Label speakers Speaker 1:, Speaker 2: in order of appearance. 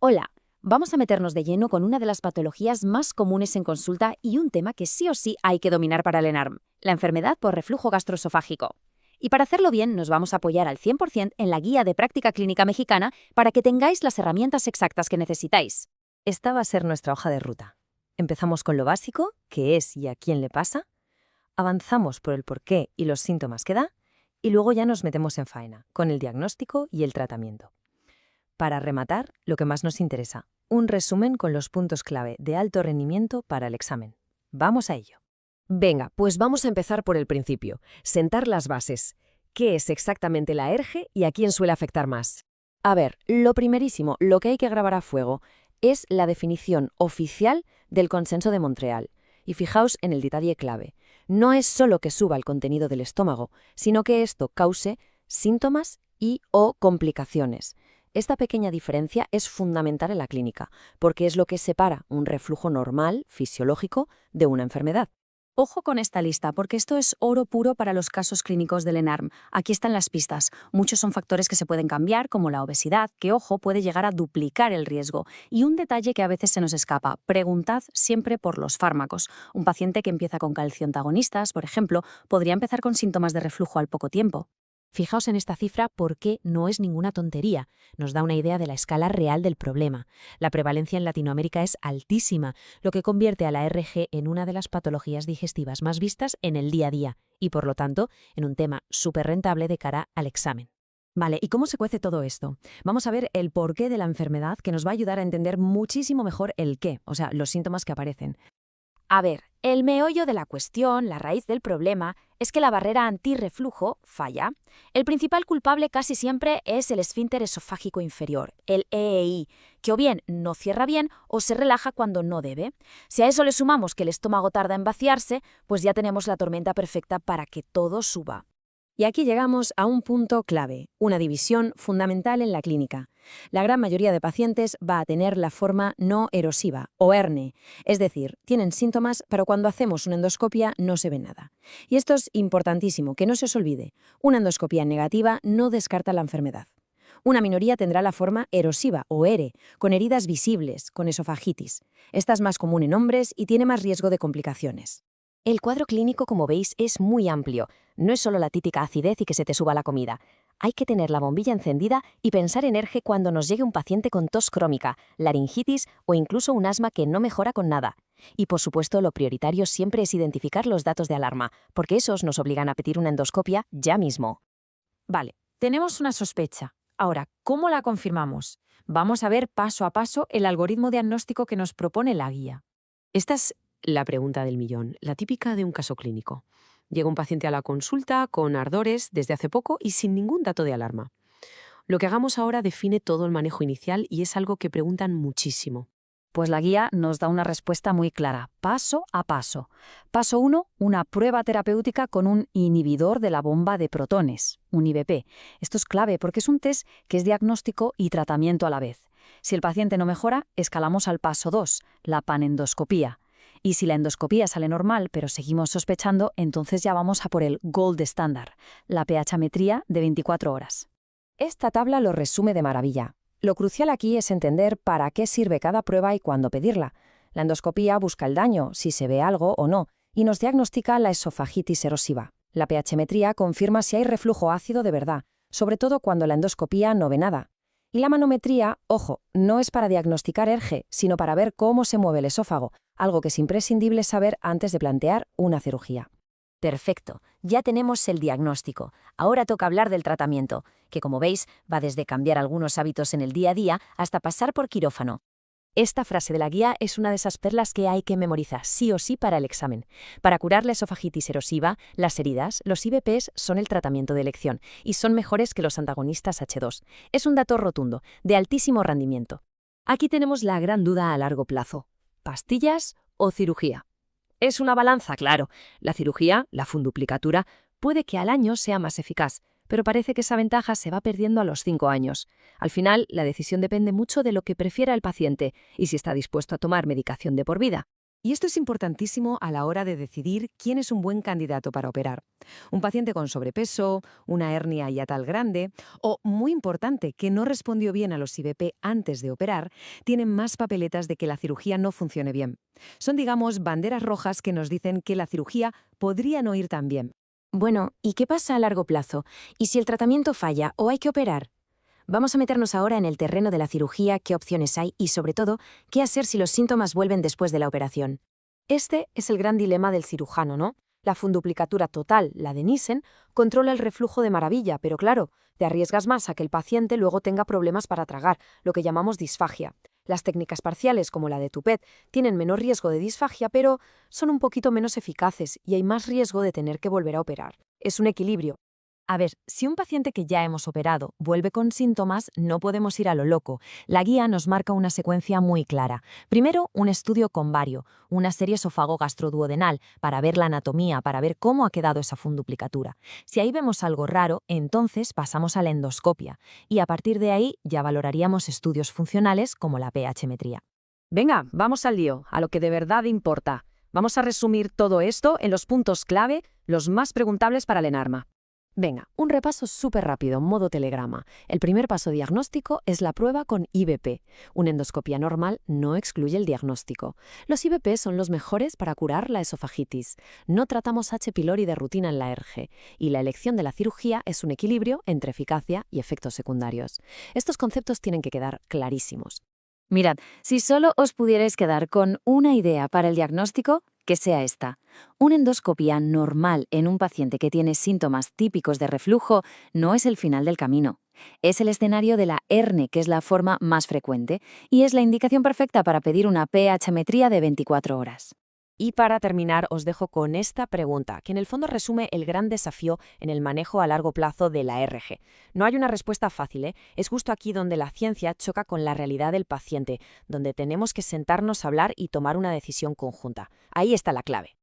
Speaker 1: Hola, vamos a meternos de lleno con una de las patologías más comunes en consulta y un tema que sí o sí hay que dominar para el ENARM, la enfermedad por reflujo gastroesofágico. Y para hacerlo bien nos vamos a apoyar al 100% en la Guía de Práctica Clínica Mexicana para que tengáis las herramientas exactas que necesitáis.
Speaker 2: Esta va a ser nuestra hoja de ruta. Empezamos con lo básico, qué es y a quién le pasa, avanzamos por el porqué y los síntomas que da, y luego ya nos metemos en faena, con el diagnóstico y el tratamiento. Para rematar, lo que más nos interesa, un resumen con los puntos clave de alto rendimiento para el examen. Vamos a ello.
Speaker 3: Venga, pues vamos a empezar por el principio, sentar las bases. ¿Qué es exactamente la ERGE y a quién suele afectar más? A ver, lo primerísimo, lo que hay que grabar a fuego, es la definición oficial del Consenso de Montreal. Y fijaos en el detalle clave. No es solo que suba el contenido del estómago, sino que esto cause síntomas y/o complicaciones. Esta pequeña diferencia es fundamental en la clínica, porque es lo que separa un reflujo normal, fisiológico, de una enfermedad.
Speaker 1: Ojo con esta lista, porque esto es oro puro para los casos clínicos del ENARM. Aquí están las pistas. Muchos son factores que se pueden cambiar, como la obesidad, que, ojo, puede llegar a duplicar el riesgo. Y un detalle que a veces se nos escapa, preguntad siempre por los fármacos. Un paciente que empieza con calcio antagonistas, por ejemplo, podría empezar con síntomas de reflujo al poco tiempo.
Speaker 4: Fijaos en esta cifra porque no es ninguna tontería. Nos da una idea de la escala real del problema. La prevalencia en Latinoamérica es altísima, lo que convierte a la RG en una de las patologías digestivas más vistas en el día a día y, por lo tanto, en un tema súper rentable de cara al examen.
Speaker 5: Vale, ¿y cómo se cuece todo esto? Vamos a ver el porqué de la enfermedad, que nos va a ayudar a entender muchísimo mejor el qué, o sea, los síntomas que aparecen.
Speaker 1: A ver, el meollo de la cuestión, la raíz del problema, es que la barrera antirreflujo falla. El principal culpable casi siempre es el esfínter esofágico inferior, el EEI, que o bien no cierra bien o se relaja cuando no debe. Si a eso le sumamos que el estómago tarda en vaciarse, pues ya tenemos la tormenta perfecta para que todo suba.
Speaker 5: Y aquí llegamos a un punto clave, una división fundamental en la clínica. La gran mayoría de pacientes va a tener la forma no erosiva, o ERNE, es decir, tienen síntomas, pero cuando hacemos una endoscopia no se ve nada. Y esto es importantísimo, que no se os olvide. Una endoscopia negativa no descarta la enfermedad. Una minoría tendrá la forma erosiva, o ERE, con heridas visibles, con esofagitis. Esta es más común en hombres y tiene más riesgo de complicaciones.
Speaker 2: El cuadro clínico, como veis, es muy amplio. No es solo la típica acidez y que se te suba la comida. Hay que tener la bombilla encendida y pensar en ERGE cuando nos llegue un paciente con tos crónica, laringitis o incluso un asma que no mejora con nada. Y por supuesto, lo prioritario siempre es identificar los datos de alarma, porque esos nos obligan a pedir una endoscopia ya mismo.
Speaker 5: Vale, tenemos una sospecha. Ahora, ¿cómo la confirmamos? Vamos a ver paso a paso el algoritmo diagnóstico que nos propone la guía.
Speaker 3: Esta es la pregunta del millón, la típica de un caso clínico. Llega un paciente a la consulta con ardores desde hace poco y sin ningún dato de alarma. Lo que hagamos ahora define todo el manejo inicial y es algo que preguntan muchísimo.
Speaker 1: Pues la guía nos da una respuesta muy clara, paso a paso. Paso 1, una prueba terapéutica con un inhibidor de la bomba de protones, un IBP. Esto es clave porque es un test que es diagnóstico y tratamiento a la vez. Si el paciente no mejora, escalamos al paso 2, la panendoscopía. Y si la endoscopía sale normal, pero seguimos sospechando, entonces ya vamos a por el gold standard, la pH-metría de 24 horas.
Speaker 2: Esta tabla lo resume de maravilla. Lo crucial aquí es entender para qué sirve cada prueba y cuándo pedirla. La endoscopía busca el daño, si se ve algo o no, y nos diagnostica la esofagitis erosiva. La pH-metría confirma si hay reflujo ácido de verdad, sobre todo cuando la endoscopía no ve nada. Y la manometría, ojo, no es para diagnosticar ERGE, sino para ver cómo se mueve el esófago, algo que es imprescindible saber antes de plantear una cirugía.
Speaker 1: Perfecto, ya tenemos el diagnóstico. Ahora toca hablar del tratamiento, que como veis va desde cambiar algunos hábitos en el día a día hasta pasar por quirófano.
Speaker 4: Esta frase de la guía es una de esas perlas que hay que memorizar sí o sí para el examen. Para curar la esofagitis erosiva, las heridas, los IBPs son el tratamiento de elección y son mejores que los antagonistas H2. Es un dato rotundo, de altísimo rendimiento.
Speaker 5: Aquí tenemos la gran duda a largo plazo. ¿Pastillas o cirugía? Es una balanza, claro. La cirugía, la funduplicatura, puede que al año sea más eficaz, pero parece que esa ventaja se va perdiendo a los 5 años. Al final, la decisión depende mucho de lo que prefiera el paciente y si está dispuesto a tomar medicación de por vida.
Speaker 2: Y esto es importantísimo a la hora de decidir quién es un buen candidato para operar. Un paciente con sobrepeso, una hernia hiatal grande o, muy importante, que no respondió bien a los IVP antes de operar, tienen más papeletas de que la cirugía no funcione bien. Son, digamos, banderas rojas que nos dicen que la cirugía podría no ir tan bien.
Speaker 5: Bueno, ¿y qué pasa a largo plazo? ¿Y si el tratamiento falla o hay que operar? Vamos a meternos ahora en el terreno de la cirugía, qué opciones hay y, sobre todo, qué hacer si los síntomas vuelven después de la operación. Este es el gran dilema del cirujano, ¿no? La funduplicatura total, la de Nissen, controla el reflujo de maravilla, pero claro, te arriesgas más a que el paciente luego tenga problemas para tragar, lo que llamamos disfagia. Las técnicas parciales, como la de Toupet, tienen menor riesgo de disfagia, pero son un poquito menos eficaces y hay más riesgo de tener que volver a operar. Es un equilibrio.
Speaker 1: A ver, si un paciente que ya hemos operado vuelve con síntomas, no podemos ir a lo loco. La guía nos marca una secuencia muy clara. Primero, un estudio con vario, una serie esófago-gastroduodenal, para ver la anatomía, para ver cómo ha quedado esa funduplicatura. Si ahí vemos algo raro, entonces pasamos a la endoscopia. Y a partir de ahí ya valoraríamos estudios funcionales como la pH-metría.
Speaker 3: Venga, vamos al lío, a lo que de verdad importa. Vamos a resumir todo esto en los puntos clave, los más preguntables para el ENARMA.
Speaker 2: Venga, un repaso súper rápido, modo telegrama. El primer paso diagnóstico es la prueba con IVP. Una endoscopia normal no excluye el diagnóstico. Los IVP son los mejores para curar la esofagitis. No tratamos H. pylori de rutina en la ERGE. Y la elección de la cirugía es un equilibrio entre eficacia y efectos secundarios. Estos conceptos tienen que quedar clarísimos.
Speaker 1: Mirad, si solo os pudierais quedar con una idea para el diagnóstico, que sea esta. Una endoscopia normal en un paciente que tiene síntomas típicos de reflujo no es el final del camino. Es el escenario de la HERNE, que es la forma más frecuente, y es la indicación perfecta para pedir una pH-metría de 24 horas.
Speaker 3: Y para terminar, os dejo con esta pregunta, que en el fondo resume el gran desafío en el manejo a largo plazo de la RG. No hay una respuesta fácil, ¿eh? Es justo aquí donde la ciencia choca con la realidad del paciente, donde tenemos que sentarnos a hablar y tomar una decisión conjunta. Ahí está la clave.